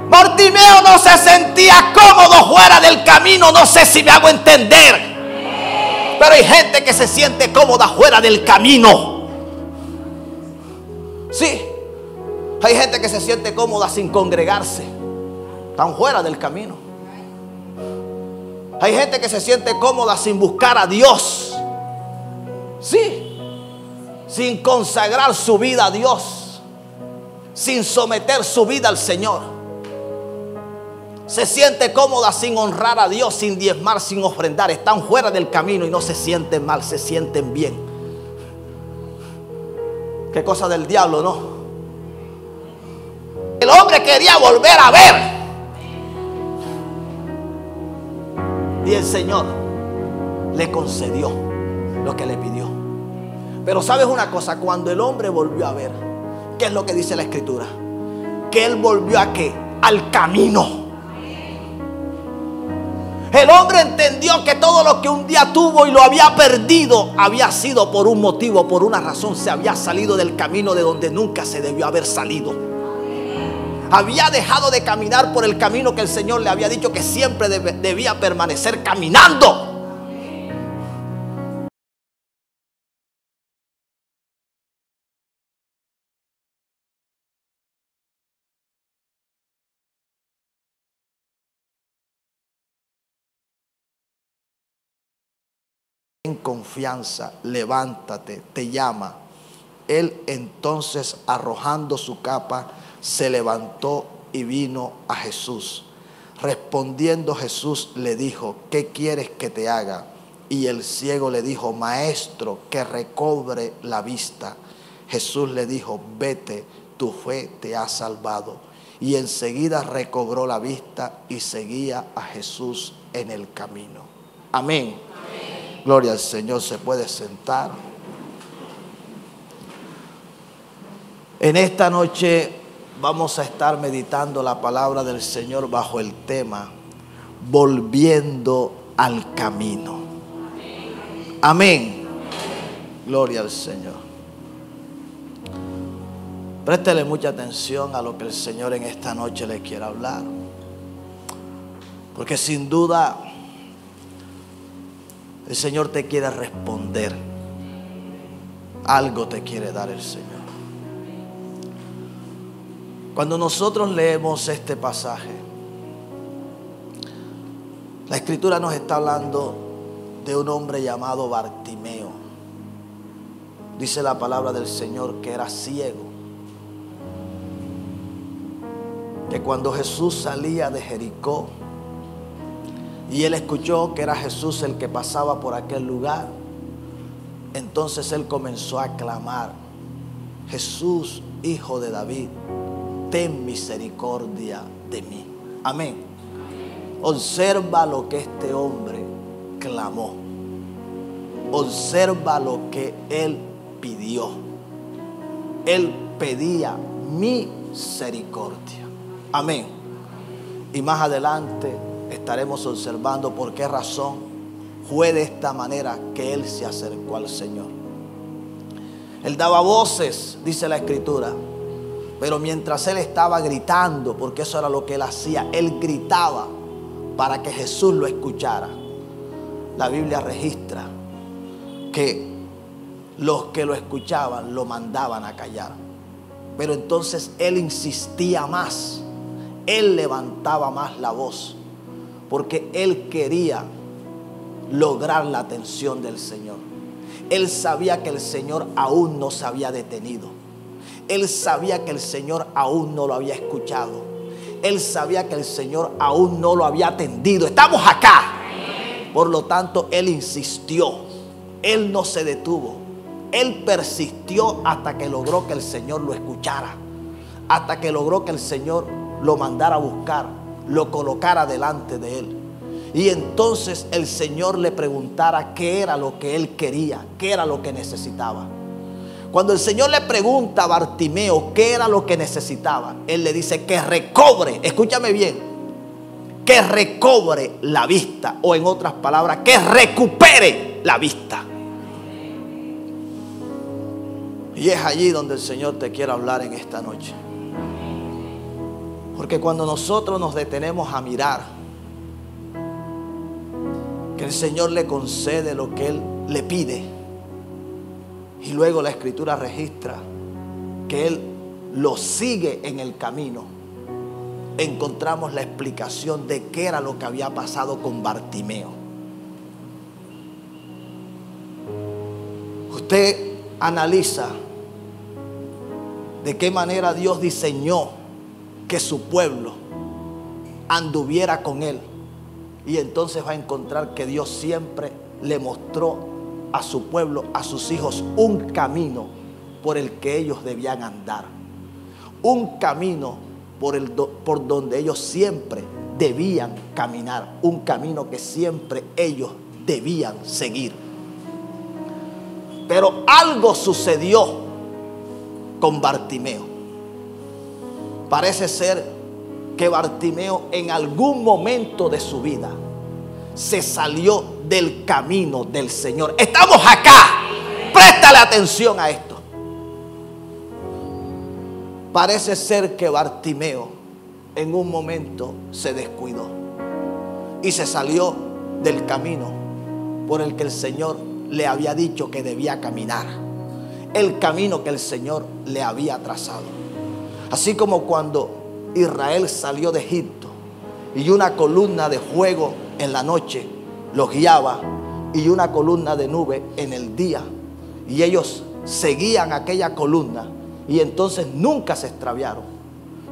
Bartimeo no se sentía cómodo fuera del camino. No sé si me hago entender. Pero hay gente que se siente cómoda fuera del camino. Sí. Hay gente que se siente cómoda sin congregarse. Están fuera del camino. Hay gente que se siente cómoda sin buscar a Dios. Sí. Sin consagrar su vida a Dios. Sin someter su vida al Señor. Se siente cómoda sin honrar a Dios, sin diezmar, sin ofrendar. Están fuera del camino y no se sienten mal, se sienten bien. Qué cosa del diablo, ¿no? El hombre quería volver a ver. Y el Señor le concedió lo que le pidió. Pero ¿sabes una cosa? Cuando el hombre volvió a ver, ¿qué es lo que dice la Escritura? Que él volvió a ¿qué? Al camino. El hombre entendió que todo lo que un día tuvo y lo había perdido había sido por un motivo, por una razón. Se había salido del camino de donde nunca se debió haber salido. Había dejado de caminar por el camino que el Señor le había dicho que siempre debía permanecer caminando. En confianza, levántate, te llama. Él entonces, arrojando su capa, se levantó y vino a Jesús. Respondiendo Jesús le dijo: ¿qué quieres que te haga? Y el ciego le dijo: Maestro, que recobre la vista. Jesús le dijo: vete, tu fe te ha salvado. Y enseguida recobró la vista y seguía a Jesús en el camino. Amén. Gloria al Señor. Se puede sentar. En esta noche vamos a estar meditando la palabra del Señor bajo el tema volviendo al camino. Amén. Gloria al Señor. Préstele mucha atención a lo que el Señor en esta noche le quiere hablar, porque sin duda el Señor te quiere responder. Algo te quiere dar el Señor. Cuando nosotros leemos este pasaje, la Escritura nos está hablando de un hombre llamado Bartimeo. Dice la palabra del Señor que era ciego. Que cuando Jesús salía de Jericó y él escuchó que era Jesús el que pasaba por aquel lugar, entonces él comenzó a clamar: Jesús, Hijo de David, ten misericordia de mí. Amén. Observa lo que este hombre clamó. Observa lo que él pidió. Él pedía misericordia. Amén. Y más adelante estaremos observando por qué razón fue de esta manera que él se acercó al Señor. Él daba voces, dice la Escritura, pero mientras él estaba gritando, porque eso era lo que él hacía, él gritaba para que Jesús lo escuchara. La Biblia registra que los que lo escuchaban lo mandaban a callar. Pero entonces él insistía más, él levantaba más la voz, porque él quería lograr la atención del Señor. Él sabía que el Señor aún no se había detenido. Él sabía que el Señor aún no lo había escuchado. Él sabía que el Señor aún no lo había atendido. Estamos acá. Por lo tanto, él insistió. Él no se detuvo. Él persistió hasta que logró que el Señor lo escuchara. Hasta que logró que el Señor lo mandara a buscar, lo colocara delante de él. Y entonces el Señor le preguntara qué era lo que él quería, qué era lo que necesitaba. Cuando el Señor le pregunta a Bartimeo qué era lo que necesitaba, él le dice que recobre, escúchame bien, que recobre la vista, o en otras palabras, que recupere la vista. Y es allí donde el Señor te quiere hablar en esta noche. Porque cuando nosotros nos detenemos a mirar que el Señor le concede lo que Él le pide, y luego la Escritura registra que Él lo sigue en el camino, encontramos la explicación de qué era lo que había pasado con Bartimeo. Usted analiza de qué manera Dios diseñó que su pueblo anduviera con Él, y entonces va a encontrar que Dios siempre le mostró a su pueblo, a sus hijos, un camino por el que ellos debían andar, un camino por donde ellos siempre debían caminar, un camino que siempre ellos debían seguir. Pero algo sucedió con Bartimeo. Parece ser que Bartimeo en algún momento de su vida se salió del camino del Señor. Estamos acá. Préstale atención a esto. Parece ser que Bartimeo en un momento se descuidó y se salió del camino por el que el Señor le había dicho que debía caminar, el camino que el Señor le había trazado. Así como cuando Israel salió de Egipto y una columna de fuego en la noche los guiaba y una columna de nube en el día, y ellos seguían aquella columna, y entonces nunca se extraviaron,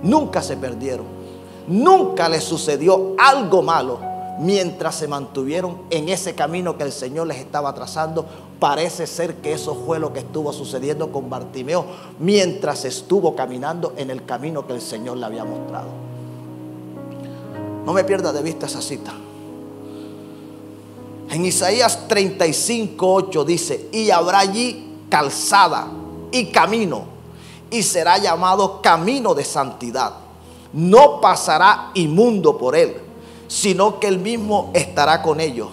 nunca se perdieron, nunca les sucedió algo malo mientras se mantuvieron en ese camino que el Señor les estaba trazando. Parece ser que eso fue lo que estuvo sucediendo con Bartimeo mientras estuvo caminando en el camino que el Señor le había mostrado. No me pierda de vista esa cita. En Isaías 35:8 dice: y habrá allí calzada y camino, y será llamado camino de santidad. No pasará inmundo por él, sino que él mismo estará con ellos.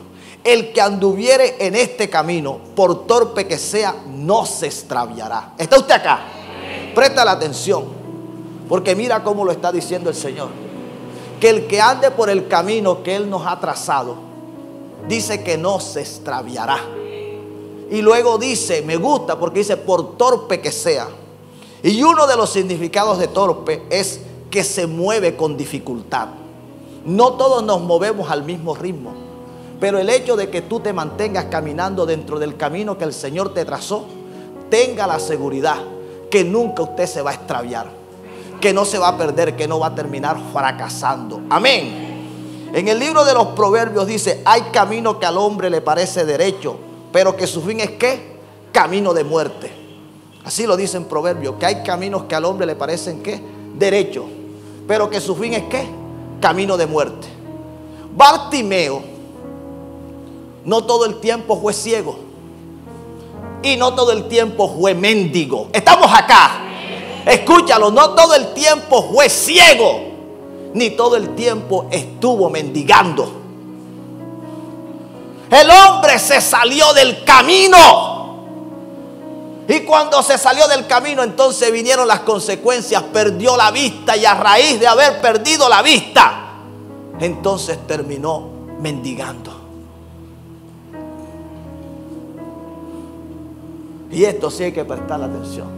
El que anduviere en este camino, por torpe que sea, no se extraviará. ¿Está usted acá? Presta la atención, porque mira cómo lo está diciendo el Señor. Que el que ande por el camino que Él nos ha trazado, dice que no se extraviará. Y luego dice, me gusta porque dice por torpe que sea. Y uno de los significados de torpe es que se mueve con dificultad. No todos nos movemos al mismo ritmo, pero el hecho de que tú te mantengas caminando dentro del camino que el Señor te trazó, tenga la seguridad que nunca usted se va a extraviar, que no se va a perder, que no va a terminar fracasando. Amén. En el libro de los Proverbios dice: hay camino que al hombre le parece derecho, pero que su fin es ¿qué? Camino de muerte. Así lo dice en Proverbios, que hay caminos que al hombre le parecen ¿qué? Derecho, pero que su fin es ¿qué? Camino de muerte. Bartimeo no todo el tiempo fue ciego y no todo el tiempo fue mendigo. Estamos acá. Escúchalo, no todo el tiempo fue ciego ni todo el tiempo estuvo mendigando. El hombre se salió del camino. Y cuando se salió del camino, entonces vinieron las consecuencias. Perdió la vista, y a raíz de haber perdido la vista, entonces terminó mendigando. Y esto sí hay que prestar atención.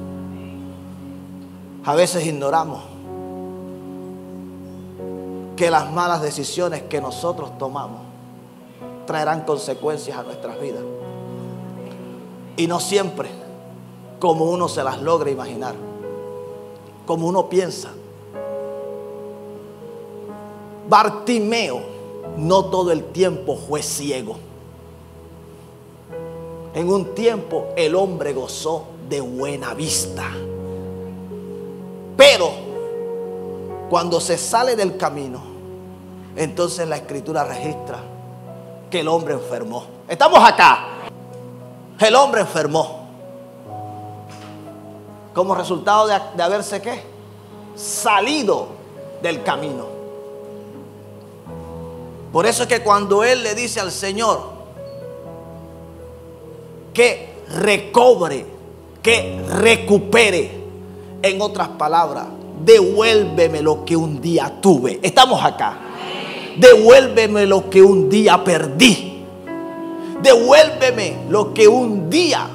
A veces ignoramos que las malas decisiones que nosotros tomamos traerán consecuencias a nuestras vidas. Y no siempre como uno se las logra imaginar, como uno piensa. Bartimeo no todo el tiempo fue ciego. En un tiempo el hombre gozó de buena vista, pero cuando se sale del camino, entonces la Escritura registra que el hombre enfermó. Estamos acá. El hombre enfermó como resultado de haberse ¿qué? Salido del camino. Por eso es que cuando él le dice al Señor que recobre, que recupere, en otras palabras, devuélveme lo que un día tuve. Estamos acá. Devuélveme lo que un día perdí. Devuélveme lo que un día,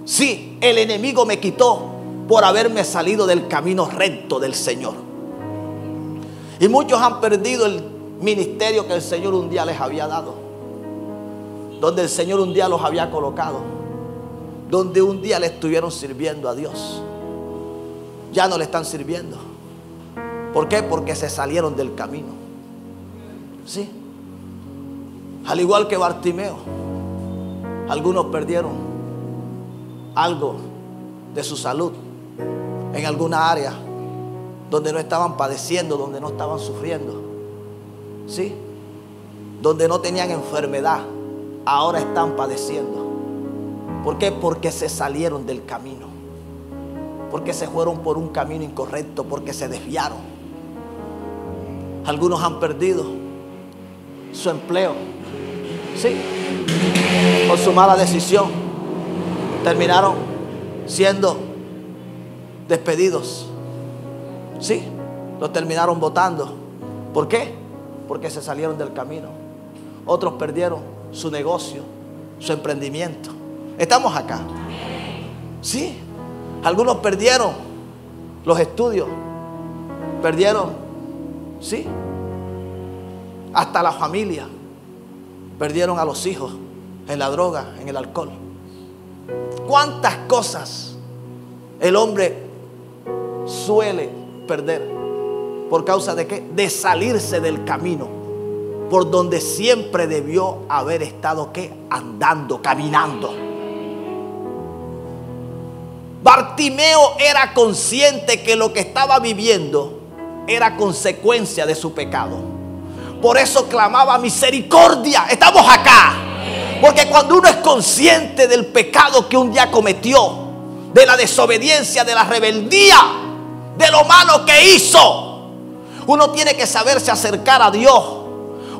sí, el enemigo me quitó por haberme salido del camino recto del Señor. Y muchos han perdido el ministerio que el Señor un día les había dado, donde el Señor un día los había colocado, donde un día le estuvieron sirviendo a Dios. Ya no le están sirviendo. ¿Por qué? Porque se salieron del camino. Sí. Al igual que Bartimeo, algunos perdieron algo de su salud en alguna área donde no estaban padeciendo, donde no estaban sufriendo. Sí. Donde no tenían enfermedad, ahora están padeciendo. ¿Por qué? Porque se salieron del camino. Porque se fueron por un camino incorrecto, porque se desviaron. Algunos han perdido su empleo, sí, por su mala decisión. Terminaron siendo despedidos, sí, los terminaron votando. ¿Por qué? Porque se salieron del camino. Otros perdieron su negocio, su emprendimiento. Estamos acá, sí. Algunos perdieron los estudios, perdieron, sí, hasta la familia, perdieron a los hijos en la droga, en el alcohol. ¿Cuántas cosas el hombre suele perder? ¿Por causa de qué? De salirse del camino por donde siempre debió haber estado, ¿qué? Andando, caminando. Bartimeo era consciente que lo que estaba viviendo era consecuencia de su pecado. Por eso clamaba misericordia. Estamos acá. Porque cuando uno es consciente del pecado que un día cometió, de la desobediencia, de la rebeldía, de lo malo que hizo, uno tiene que saberse acercar a Dios.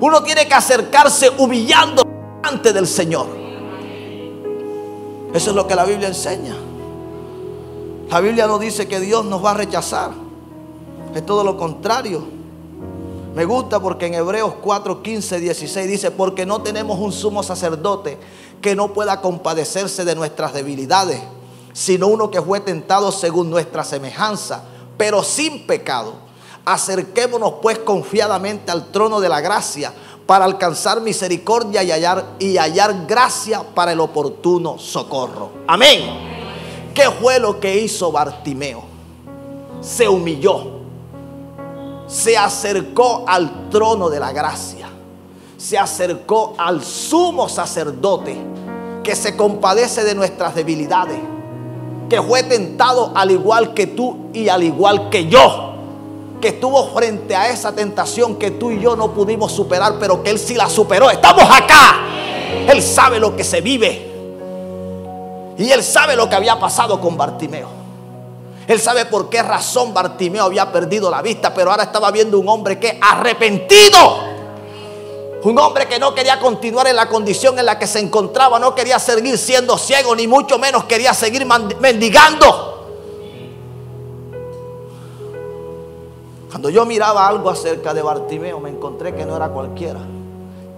Uno tiene que acercarse humillando delante del Señor. Eso es lo que la Biblia enseña. La Biblia no dice que Dios nos va a rechazar. Es todo lo contrario. Me gusta porque en Hebreos 4, 15, 16 dice: porque no tenemos un sumo sacerdote que no pueda compadecerse de nuestras debilidades, sino uno que fue tentado según nuestra semejanza, pero sin pecado. Acerquémonos pues confiadamente al trono de la gracia para alcanzar misericordia y hallar gracia para el oportuno socorro. Amén. ¿Qué fue lo que hizo Bartimeo? Se humilló, se acercó al trono de la gracia, se acercó al sumo sacerdote que se compadece de nuestras debilidades, que fue tentado al igual que tú y al igual que yo, que estuvo frente a esa tentación que tú y yo no pudimos superar, pero que Él sí la superó. Estamos acá. Él sabe lo que se vive. Y Él sabe lo que había pasado con Bartimeo. Él sabe por qué razón Bartimeo había perdido la vista, pero ahora estaba viendo un hombre que arrepentido. Un hombre que no quería continuar en la condición en la que se encontraba. No quería seguir siendo ciego, ni mucho menos quería seguir mendigando. Cuando yo miraba algo acerca de Bartimeo, me encontré que no era cualquiera.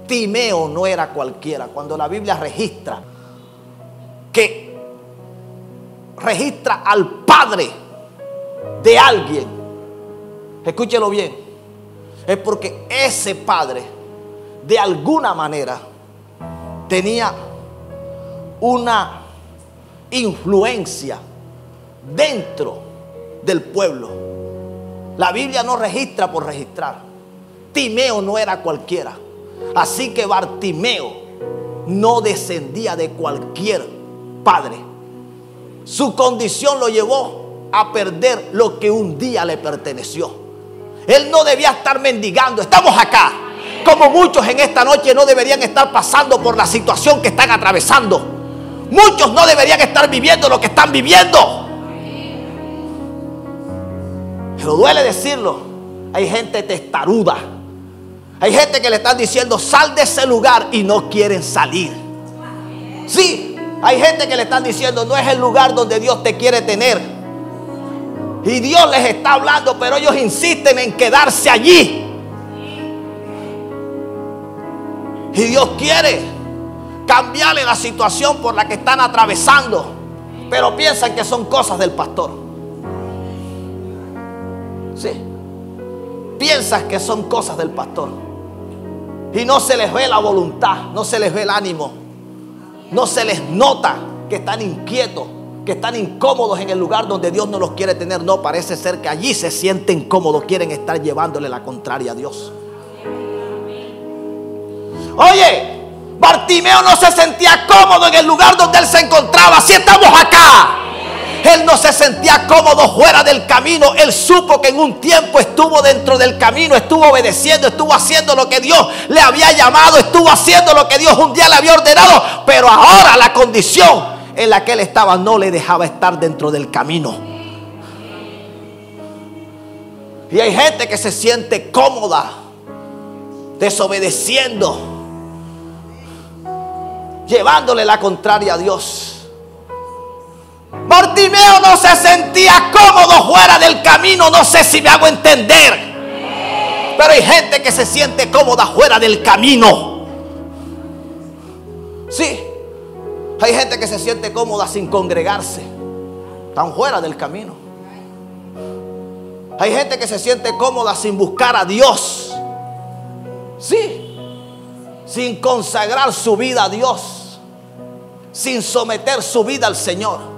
Timeo no era cualquiera. Cuando la Biblia registra al padre de alguien, escúchelo bien, es porque ese padre de alguna manera tenía una influencia dentro del pueblo. La Biblia no registra por registrar. Timeo no era cualquiera. Así que Bartimeo no descendía de cualquier padre. Su condición lo llevó a perder lo que un día le perteneció. Él no debía estar mendigando. Estamos acá. Como muchos en esta noche no deberían estar pasando por la situación que están atravesando. Muchos no deberían estar viviendo lo que están viviendo. Pero duele decirlo. Hay gente testaruda. Hay gente que le están diciendo: sal de ese lugar, y no quieren salir. Sí, hay gente que le están diciendo: no es el lugar donde Dios te quiere tener. Y Dios les está hablando, pero ellos insisten en quedarse allí. Y Dios quiere cambiarle la situación por la que están atravesando, pero piensan que son cosas del pastor. Sí, piensan que son cosas del pastor. Y no se les ve la voluntad, no se les ve el ánimo, no se les nota que están inquietos, que están incómodos en el lugar donde Dios no los quiere tener. No, parece ser que allí se sienten cómodos, quieren estar llevándole la contraria a Dios. Oye, Bartimeo no se sentía cómodo en el lugar donde él se encontraba. Si estamos acá, él no se sentía cómodo fuera del camino. Él supo que en un tiempo estuvo dentro del camino, estuvo obedeciendo, estuvo haciendo lo que Dios le había llamado, estuvo haciendo lo que Dios un día le había ordenado. Pero ahora la condición en la que él estaba no le dejaba estar dentro del camino. Y hay gente que se siente cómoda desobedeciendo, llevándole la contraria a Dios. Bartimeo no se sentía cómodo fuera del camino. No sé si me hago entender, pero hay gente que se siente cómoda fuera del camino. Sí, hay gente que se siente cómoda sin congregarse, están fuera del camino. Hay gente que se siente cómoda sin buscar a Dios, sí, sin consagrar su vida a Dios, sin someter su vida al Señor.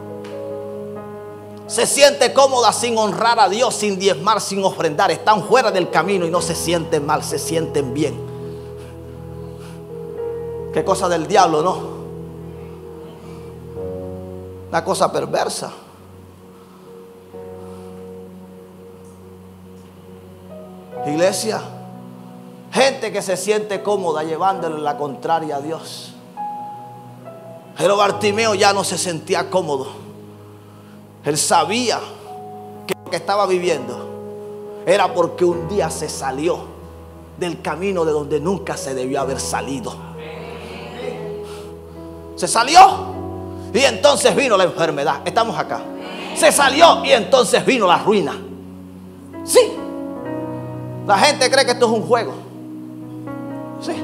Se siente cómoda sin honrar a Dios, sin diezmar, sin ofrendar. Están fuera del camino y no se sienten mal, se sienten bien. Qué cosa del diablo, ¿no? Una cosa perversa. Iglesia, gente que se siente cómoda llevándole la contraria a Dios. Pero Bartimeo ya no se sentía cómodo. Él sabía que lo que estaba viviendo era porque un día se salió del camino de donde nunca se debió haber salido. Se salió y entonces vino la enfermedad. Estamos acá. Se salió y entonces vino la ruina. Sí. La gente cree que esto es un juego. Sí.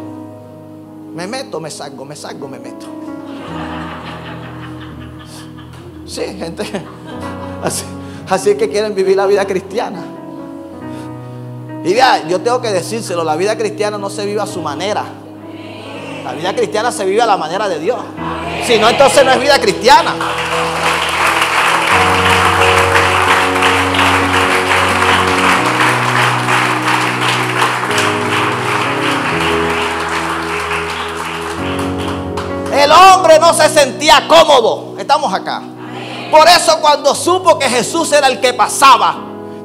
Me meto, me salgo, me salgo, me meto. Sí, gente así que quieren vivir la vida cristiana. Y vea, yo tengo que decírselo, la vida cristiana no se vive a su manera. La vida cristiana se vive a la manera de Dios. Si no, entonces no es vida cristiana. El hombre no se sentía cómodo. Estamos acá. Por eso cuando supo que Jesús era el que pasaba,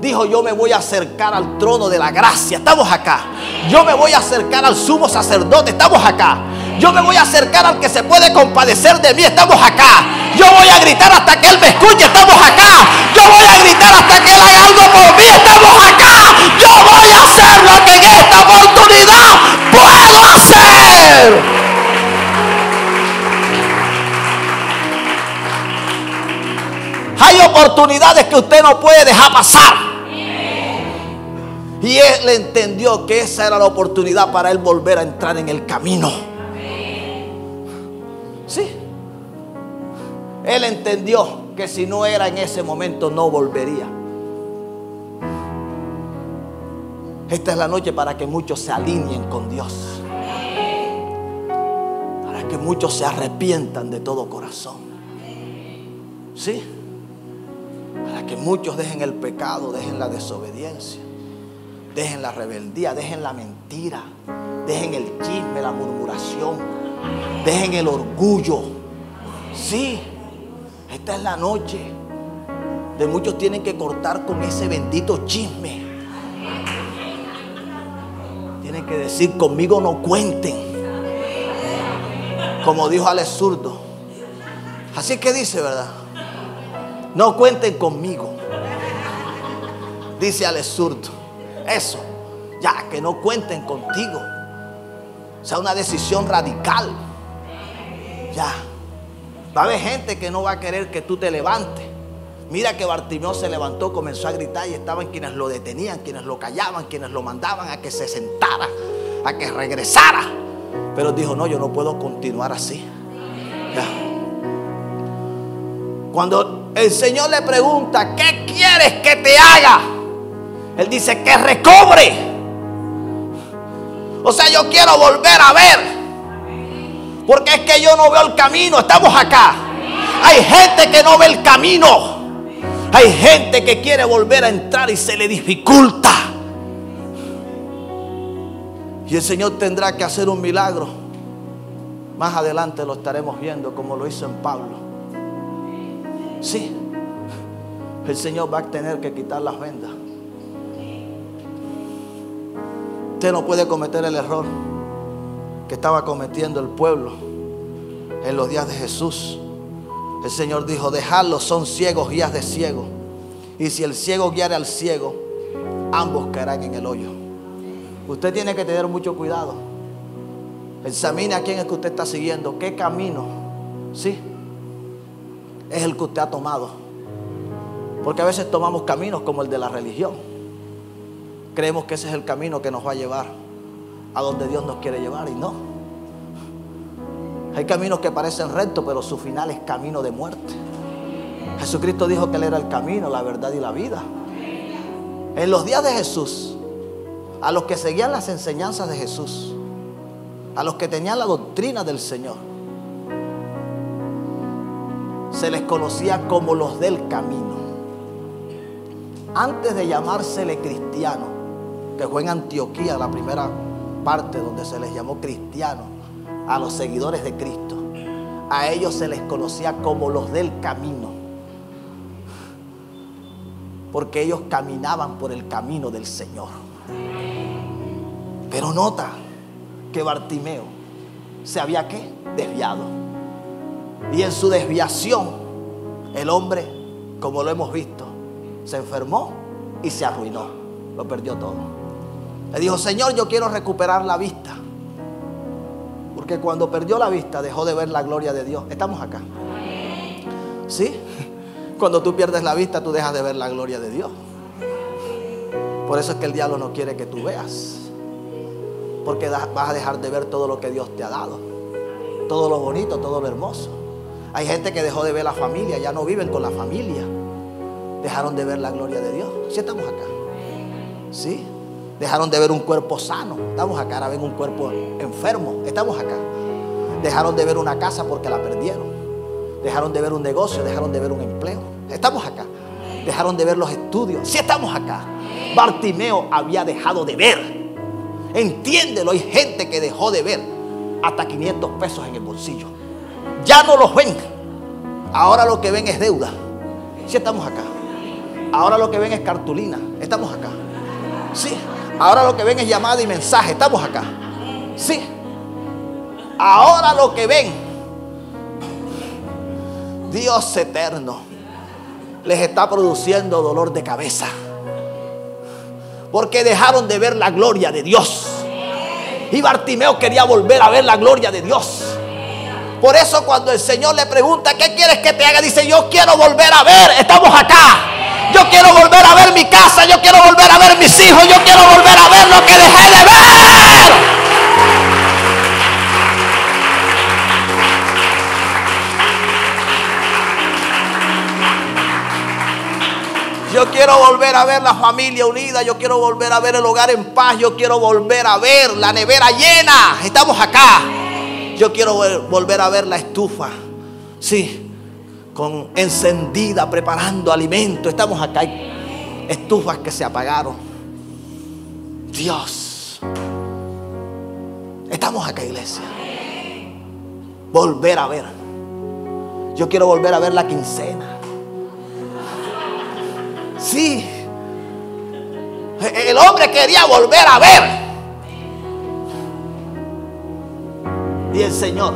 dijo: yo me voy a acercar al trono de la gracia. Estamos acá. Yo me voy a acercar al sumo sacerdote. Estamos acá. Yo me voy a acercar al que se puede compadecer de mí. Estamos acá. Yo voy a gritar hasta que Él me escuche. Estamos acá. Yo voy a gritar hasta que Él haga algo por mí. Estamos acá. Yo voy a hacer lo que en esta oportunidad puedo hacer. Hay oportunidades que usted no puede dejar pasar. Y él entendió que esa era la oportunidad para él volver a entrar en el camino. Sí. Él entendió que si no era en ese momento no volvería. Esta es la noche para que muchos se alineen con Dios. Para que muchos se arrepientan de todo corazón. Sí. Para que muchos dejen el pecado, dejen la desobediencia, dejen la rebeldía, dejen la mentira, dejen el chisme, la murmuración, dejen el orgullo. Sí, esta es la noche de muchos tienen que cortar con ese bendito chisme. Tienen que decir: conmigo no cuenten. Como dijo Alex Zurdo. Así es que dice, ¿verdad? No cuenten conmigo, dice Alex Zurdo. Eso, ya, que no cuenten contigo. O sea, una decisión radical. Ya. Va a haber gente que no va a querer que tú te levantes. Mira que Bartimeo se levantó, comenzó a gritar y estaban quienes lo detenían, quienes lo callaban, quienes lo mandaban a que se sentara, a que regresara. Pero dijo, no, yo no puedo continuar así. Ya. Cuando el Señor le pregunta, ¿qué quieres que te haga? Él dice, que recobre. O sea, yo quiero volver a ver. Porque es que yo no veo el camino. Estamos acá. Hay gente que no ve el camino. Hay gente que quiere volver a entrar y se le dificulta. Y el Señor tendrá que hacer un milagro. Más adelante lo estaremos viendo como lo hizo en Pablo. Sí, el Señor va a tener que quitar las vendas. Usted no puede cometer el error que estaba cometiendo el pueblo en los días de Jesús. El Señor dijo, dejadlos, son ciegos, guías de ciegos. Y si el ciego guiare al ciego, ambos caerán en el hoyo. Usted tiene que tener mucho cuidado. Examine a quién es que usted está siguiendo, qué camino, ¿sí?, es el que usted ha tomado. Porque a veces tomamos caminos como el de la religión. Creemos que ese es el camino que nos va a llevar a donde Dios nos quiere llevar, y no. Hay caminos que parecen rectos, pero su final es camino de muerte. Jesucristo dijo que Él era el camino, la verdad y la vida. En los días de Jesús, a los que seguían las enseñanzas de Jesús, a los que tenían la doctrina del Señor, se les conocía como los del camino. Antes de llamársele cristiano, que fue en Antioquía la primera parte donde se les llamó cristiano a los seguidores de Cristo, a ellos se les conocía como los del camino, porque ellos caminaban por el camino del Señor. Pero nota que Bartimeo se había, ¿qué?, desviado. Y en su desviación, el hombre, como lo hemos visto, se enfermó y se arruinó. Lo perdió todo. Le dijo, Señor, yo quiero recuperar la vista. Porque cuando perdió la vista, dejó de ver la gloria de Dios. ¿Estamos acá? ¿Sí? Cuando tú pierdes la vista, tú dejas de ver la gloria de Dios. Por eso es que el diablo no quiere que tú veas. Porque vas a dejar de ver todo lo que Dios te ha dado. Todo lo bonito, todo lo hermoso. Hay gente que dejó de ver la familia, ya no viven con la familia. Dejaron de ver la gloria de Dios. ¿Sí estamos acá? ¿Sí? Dejaron de ver un cuerpo sano. Estamos acá. Ahora ven un cuerpo enfermo. Estamos acá. Dejaron de ver una casa porque la perdieron. Dejaron de ver un negocio, dejaron de ver un empleo. Estamos acá. Dejaron de ver los estudios. Sí estamos acá. Bartimeo había dejado de ver. Entiéndelo, hay gente que dejó de ver hasta 500 pesos en el bolsillo. Ya no los ven. Ahora lo que ven es deuda. Sí estamos acá. Ahora lo que ven es cartulina. Estamos acá. Sí. Ahora lo que ven es llamada y mensaje. Estamos acá. Sí. Ahora lo que ven, Dios eterno, les está produciendo dolor de cabeza. Porque dejaron de ver la gloria de Dios. Y Bartimeo quería volver a ver la gloria de Dios. Por eso cuando el Señor le pregunta, ¿qué quieres que te haga?, dice, yo quiero volver a ver. Estamos acá. Yo quiero volver a ver mi casa. Yo quiero volver a ver mis hijos. Yo quiero volver a ver lo que dejé de ver. Yo quiero volver a ver la familia unida. Yo quiero volver a ver el hogar en paz. Yo quiero volver a ver la nevera llena. Estamos acá. Yo quiero volver a ver la estufa, sí, con encendida, preparando alimento. Estamos acá. Hay estufas que se apagaron. Dios, estamos acá, iglesia. Volver a ver. Yo quiero volver a ver la quincena. Sí. El hombre quería volver a ver. Y el Señor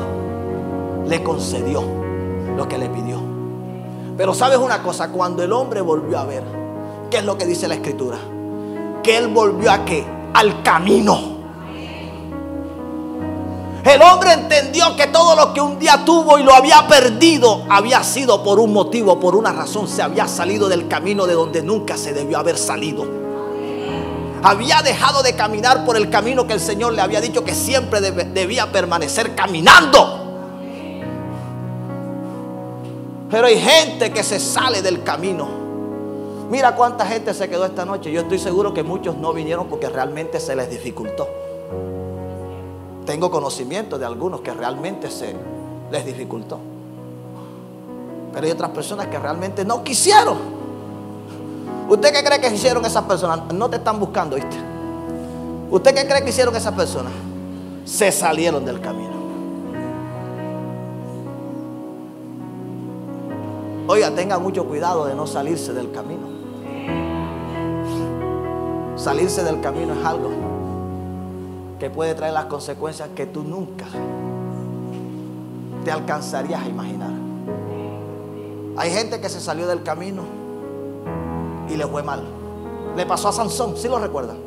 le concedió lo que le pidió. Pero sabes una cosa, cuando el hombre volvió a ver, ¿qué es lo que dice la Escritura? Que él volvió a ¿qué? Al camino. El hombre entendió que todo lo que un día tuvo y lo había perdido había sido por un motivo, por una razón. Se había salido del camino de donde nunca se debió haber salido. Había dejado de caminar por el camino que el Señor le había dicho que siempre debía permanecer caminando. Pero hay gente que se sale del camino. Mira cuánta gente se quedó esta noche. Yo estoy seguro que muchos no vinieron porque realmente se les dificultó. Tengo conocimiento de algunos que realmente se les dificultó. Pero hay otras personas que realmente no quisieron. ¿Usted qué cree que hicieron esas personas? No te están buscando, ¿viste? ¿Usted qué cree que hicieron esas personas? Se salieron del camino. Oiga, tenga mucho cuidado de no salirse del camino. Salirse del camino es algo que puede traer las consecuencias que tú nunca te alcanzarías a imaginar. Hay gente que se salió del camino y le fue mal. Le pasó a Sansón, ¿sí lo recuerdan?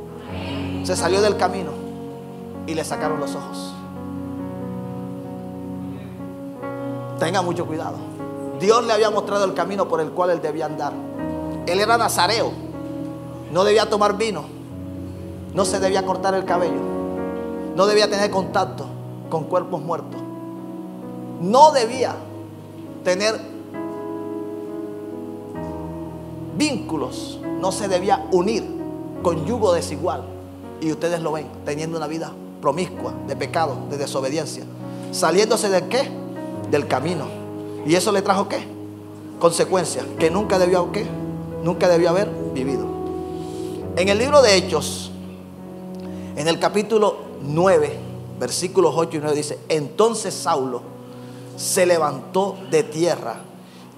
Se salió del camino y le sacaron los ojos. Tenga mucho cuidado. Dios le había mostrado el camino por el cual él debía andar. Él era nazareo. No debía tomar vino. No se debía cortar el cabello. No debía tener contacto con cuerpos muertos. No debía tener vínculos. No se debía unir con yugo desigual. Y ustedes lo ven, teniendo una vida promiscua, de pecado, de desobediencia. Saliéndose ¿de qué? Del camino. ¿Y eso le trajo qué? Consecuencias que nunca debió, ¿qué? Nunca debió haber vivido. En el libro de Hechos, en el capítulo 9, versículos 8 y 9 dice: entonces Saulo se levantó de tierra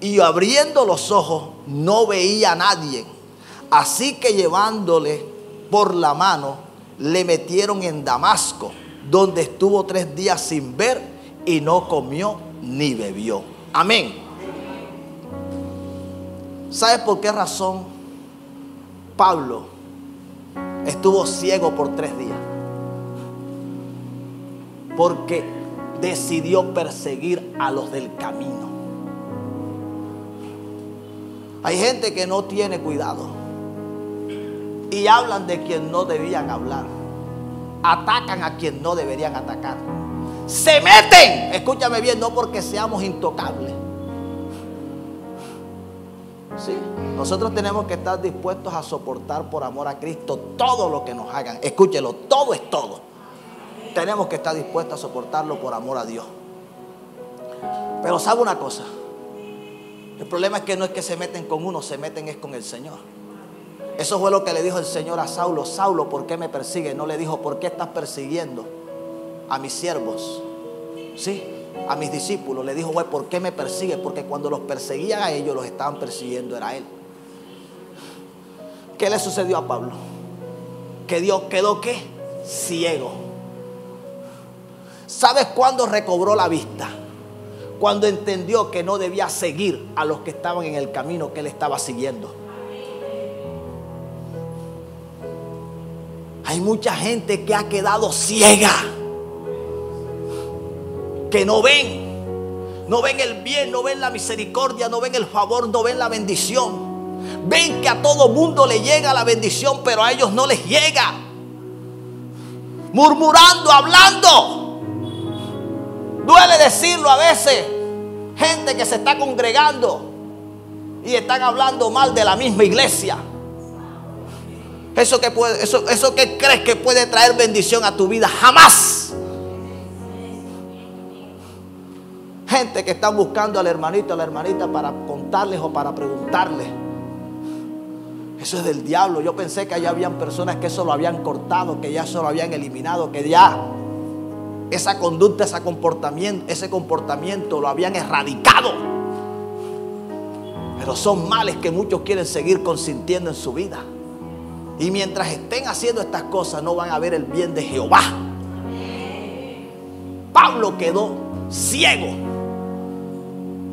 y abriendo los ojos no veía a nadie. Así que llevándole por la mano le metieron en Damasco, donde estuvo 3 días sin ver y no comió ni bebió. Amén. ¿Sabes por qué razón Pablo estuvo ciego por 3 días? Porque decidió perseguir a los del camino. Hay gente que no tiene cuidado y hablan de quien no debían hablar. Atacan a quien no deberían atacar. Se meten, escúchame bien, no porque seamos intocables. Sí, nosotros tenemos que estar dispuestos a soportar por amor a Cristo todo lo que nos hagan. Escúchelo, todo es todo. Tenemos que estar dispuestos a soportarlo por amor a Dios. Pero ¿sabe una cosa? El problema es que no es que se meten con uno, se meten es con el Señor. Eso fue lo que le dijo el Señor a Saulo: Saulo, ¿por qué me persigues? No le dijo: ¿por qué estás persiguiendo a mis siervos? Sí, a mis discípulos. Le dijo: güey, ¿por qué me persigues? Porque cuando los perseguían a ellos, los estaban persiguiendo era él. ¿Qué le sucedió a Pablo? Que Dios quedó ¿qué? Ciego. ¿Sabes cuándo recobró la vista? Cuando entendió que no debía seguir a los que estaban en el camino que él estaba siguiendo. Hay mucha gente que ha quedado ciega, que no ven el bien, no ven la misericordia, no ven el favor, no ven la bendición. Ven que a todo mundo le llega la bendición, pero a ellos no les llega. Murmurando, hablando. Duele decirlo a veces. Gente que se está congregando y están hablando mal de la misma iglesia. Eso que crees que puede traer bendición a tu vida, jamás. Gente que están buscando al hermanito, a la hermanita para contarles o para preguntarles. Eso es del diablo. Yo pensé que allá habían personas que eso lo habían cortado, que ya eso lo habían eliminado, que ya esa conducta, ese comportamiento lo habían erradicado. Pero son males que muchos quieren seguir consintiendo en su vida. Y mientras estén haciendo estas cosas, no van a ver el bien de Jehová. Pablo quedó ciego.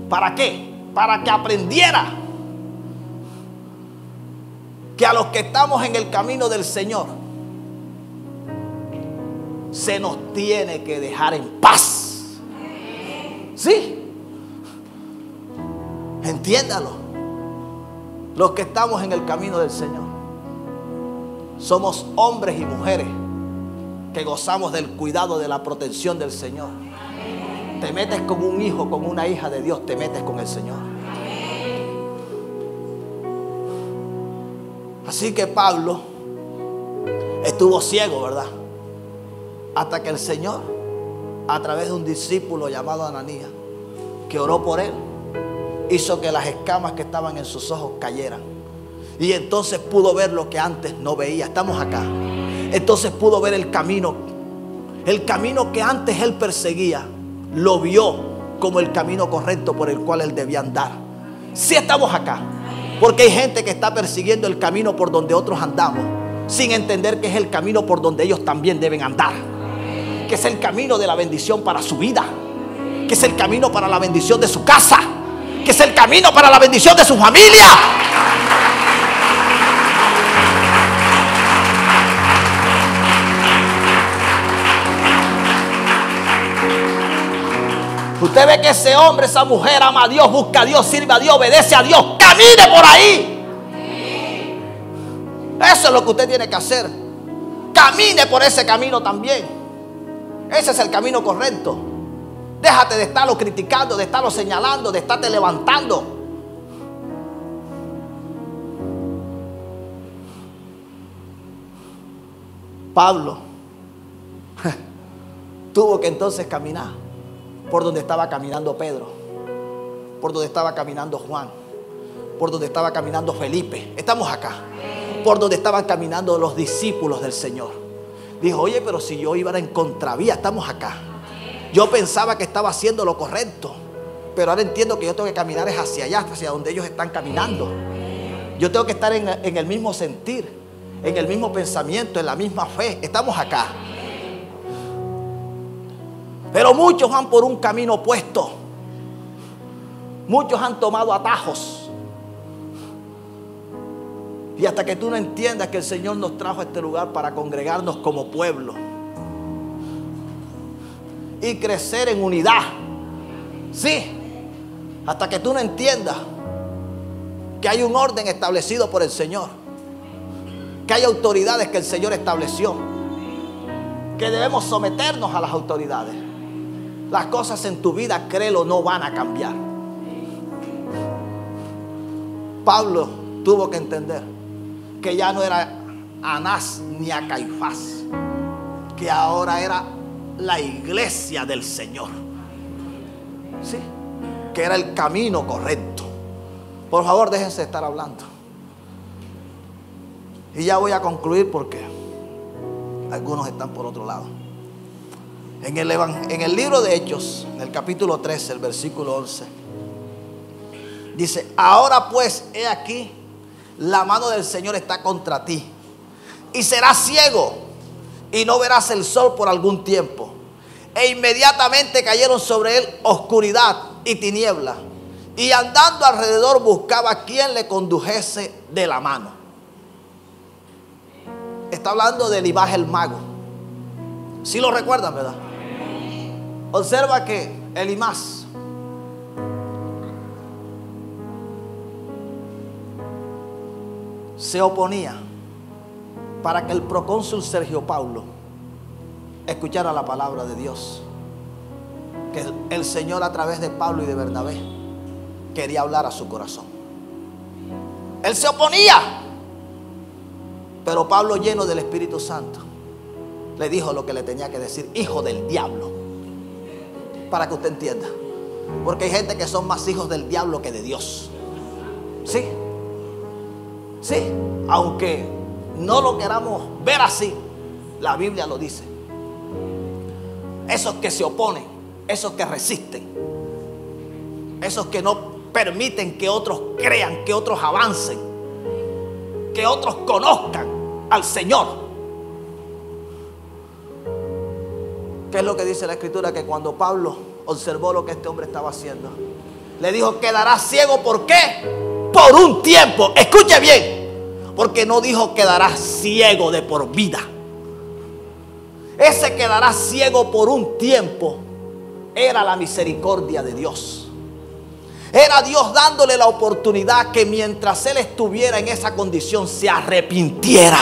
¿Para qué? Para que aprendiera que a los que estamos en el camino del Señor se nos tiene que dejar en paz. ¿Sí? Entiéndalo. Los que estamos en el camino del Señor somos hombres y mujeres que gozamos del cuidado, de la protección del Señor. Te metes con un hijo, con una hija de Dios, te metes con el Señor. Así que Pablo estuvo ciego, ¿verdad? Hasta que el Señor, a través de un discípulo llamado Ananías, que oró por él, hizo que las escamas que estaban en sus ojos cayeran. Y entonces pudo ver lo que antes no veía. Estamos acá. Entonces pudo ver el camino que antes él perseguía, lo vio como el camino correcto por el cual él debía andar. Sí, estamos acá. Porque hay gente que está persiguiendo el camino por donde otros andamos, sin entender que es el camino por donde ellos también deben andar, que es el camino de la bendición para su vida, que es el camino para la bendición de su casa, que es el camino para la bendición de su familia. Usted ve que ese hombre, esa mujer ama a Dios, busca a Dios, sirve a Dios, obedece a Dios, camine por ahí. Eso es lo que usted tiene que hacer. Camine por ese camino también. Ese es el camino correcto. Déjate de estarlo criticando, de estarlo señalando, de estarte levantando. Pablo tuvo que entonces caminar por donde estaba caminando Pedro, por donde estaba caminando Juan, por donde estaba caminando Felipe. Estamos acá. Por donde estaban caminando los discípulos del Señor. Dijo, oye, pero si yo iba en contravía, estamos acá. Yo pensaba que estaba haciendo lo correcto, pero ahora entiendo que yo tengo que caminar es hacia allá, hacia donde ellos están caminando. Yo tengo que estar en el mismo sentir, en el mismo pensamiento, en la misma fe. Estamos acá. Pero muchos van por un camino opuesto. Muchos han tomado atajos. Y hasta que tú no entiendas que el Señor nos trajo a este lugar para congregarnos como pueblo y crecer en unidad. Sí. Hasta que tú no entiendas que hay un orden establecido por el Señor, que hay autoridades que el Señor estableció, que debemos someternos a las autoridades. Las cosas en tu vida, créelo, no van a cambiar. Pablo tuvo que entender que ya no era Anás ni a Caifás, que ahora era la iglesia del Señor. ¿Sí? Que era el camino correcto. Por favor, déjense de estar hablando. Y ya voy a concluir porque algunos están por otro lado. En el libro de Hechos, en el capítulo 13, el versículo 11, dice: ahora pues, he aquí, la mano del Señor está contra ti, y serás ciego, y no verás el sol por algún tiempo. E inmediatamente cayeron sobre él oscuridad y tiniebla, y andando alrededor buscaba a quien le condujese de la mano. Está hablando de Elías el mago. ¿Sí lo recuerdan, verdad? Observa que Elías se oponía para que el procónsul Sergio Paulo escuchara la palabra de Dios, que el Señor a través de Pablo y de Bernabé quería hablar a su corazón. Él se oponía, pero Pablo, lleno del Espíritu Santo, le dijo lo que le tenía que decir: hijo del diablo. Para que usted entienda, porque hay gente que son más hijos del diablo que de Dios. Sí, sí, aunque no lo queramos ver así, la Biblia lo dice. Esos que se oponen, esos que resisten, esos que no permiten que otros crean, que otros avancen, que otros conozcan al Señor. ¿Qué es lo que dice la Escritura? Que cuando Pablo observó lo que este hombre estaba haciendo, le dijo: quedarás ciego. ¿Por qué? Por un tiempo. Escuche bien, porque no dijo quedarás ciego de por vida. ese quedará ciego por un tiempo, era la misericordia de Dios. Era Dios dándole la oportunidad que mientras él estuviera en esa condición se arrepintiera.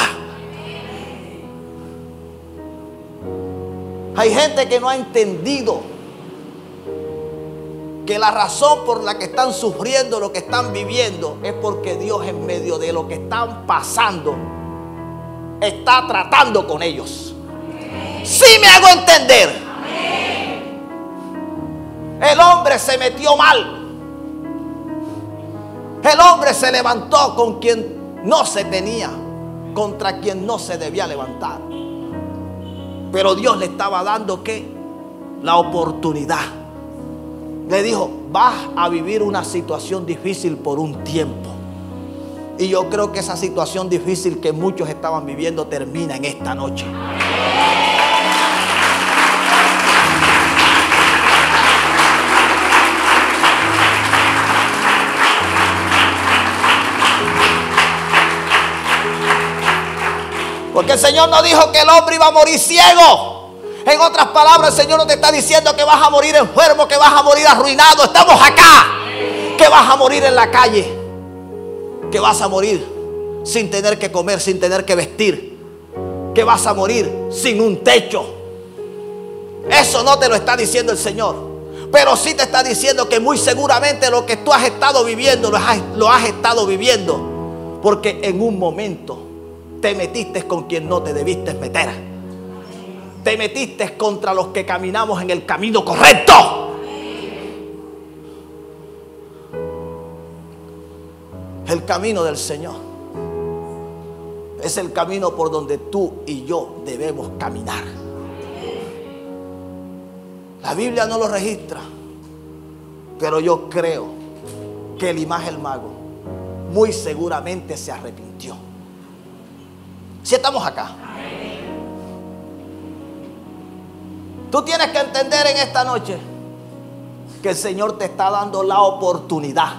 Hay gente que no ha entendido que la razón por la que están sufriendo lo que están viviendo es porque Dios en medio de lo que están pasando está tratando con ellos. Sí me hago entender. El hombre se metió mal. El hombre se levantó con quien no se tenía, contra quien no se debía levantar. Pero Dios le estaba dando ¿qué? La oportunidad. Le dijo, vas a vivir una situación difícil por un tiempo. Y yo creo que esa situación difícil que muchos estaban viviendo termina en esta noche. Porque el Señor no dijo que el hombre iba a morir ciego. En otras palabras, el Señor no te está diciendo que vas a morir enfermo, que vas a morir arruinado. Estamos acá. Que vas a morir en la calle. Que vas a morir sin tener que comer, sin tener que vestir. Que vas a morir sin un techo. Eso no te lo está diciendo el Señor. Pero sí te está diciendo que muy seguramente lo que tú has estado viviendo, lo has estado viviendo. Porque en un momento te metiste con quien no te debiste meter. Te metiste contra los que caminamos en el camino correcto. El camino del Señor es el camino por donde tú y yo debemos caminar. La Biblia no lo registra, pero yo creo que Elimás el mago muy seguramente se arrepintió. Si estamos acá. Tú tienes que entender en esta noche que el Señor te está dando la oportunidad.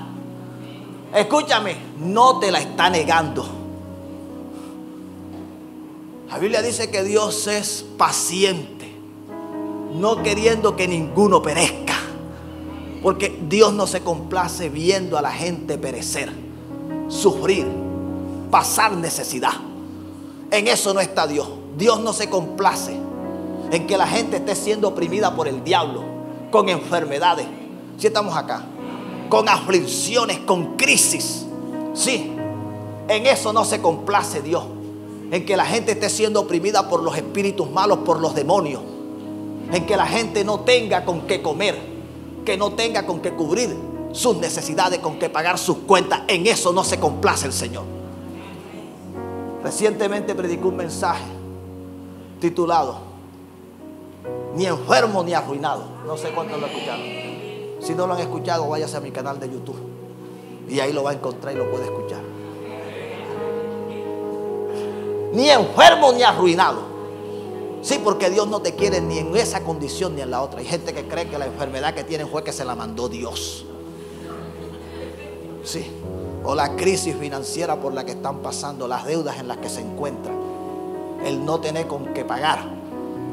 Escúchame, no te la está negando. La Biblia dice que Dios es paciente, no queriendo que ninguno perezca. Porque Dios no se complace viendo a la gente perecer, sufrir, pasar necesidad. En eso no está Dios. Dios no se complace en que la gente esté siendo oprimida por el diablo, con enfermedades. Si estamos acá, con aflicciones, con crisis. Sí, en eso no se complace Dios. En que la gente esté siendo oprimida por los espíritus malos, por los demonios. En que la gente no tenga con qué comer, que no tenga con qué cubrir sus necesidades, con qué pagar sus cuentas. En eso no se complace el Señor. Recientemente predicó un mensaje titulado Ni enfermo ni arruinado. No sé cuántos lo escucharon. Si no lo han escuchado, váyase a mi canal de YouTube y ahí lo va a encontrar y lo puede escuchar. Ni enfermo ni arruinado. Sí, porque Dios no te quiere ni en esa condición ni en la otra. Hay gente que cree que la enfermedad que tienen fue que se la mandó Dios. Sí. O la crisis financiera por la que están pasando, las deudas en las que se encuentran, el no tener con qué pagar.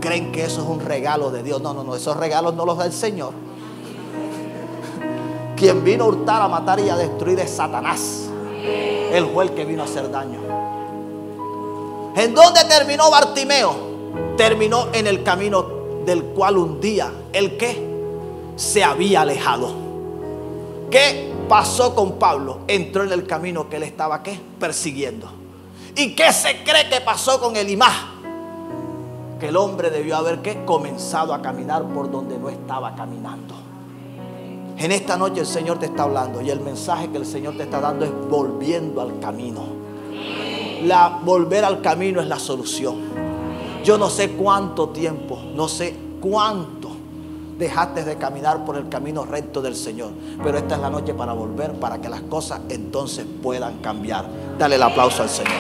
Creen que eso es un regalo de Dios. No, esos regalos no los da el Señor. Quien vino a hurtar, a matar y a destruir es Satanás. Él fue el que vino a hacer daño. ¿En dónde terminó Bartimeo? Terminó en el camino del cual un día el que se había alejado. ¿Qué pasó con Pablo? Entró en el camino que él estaba ¿qué? Persiguiendo. ¿Y qué se cree que pasó con Elimás? Que el hombre debió haber ¿qué? Comenzado a caminar por donde no estaba caminando. En esta noche el Señor te está hablando y el mensaje que el Señor te está dando es volviendo al camino. Volver al camino es la solución. Yo no sé cuánto tiempo, no sé cuánto dejaste de caminar por el camino recto del Señor, pero esta es la noche para volver, para que las cosas entonces puedan cambiar. Dale el aplauso al Señor.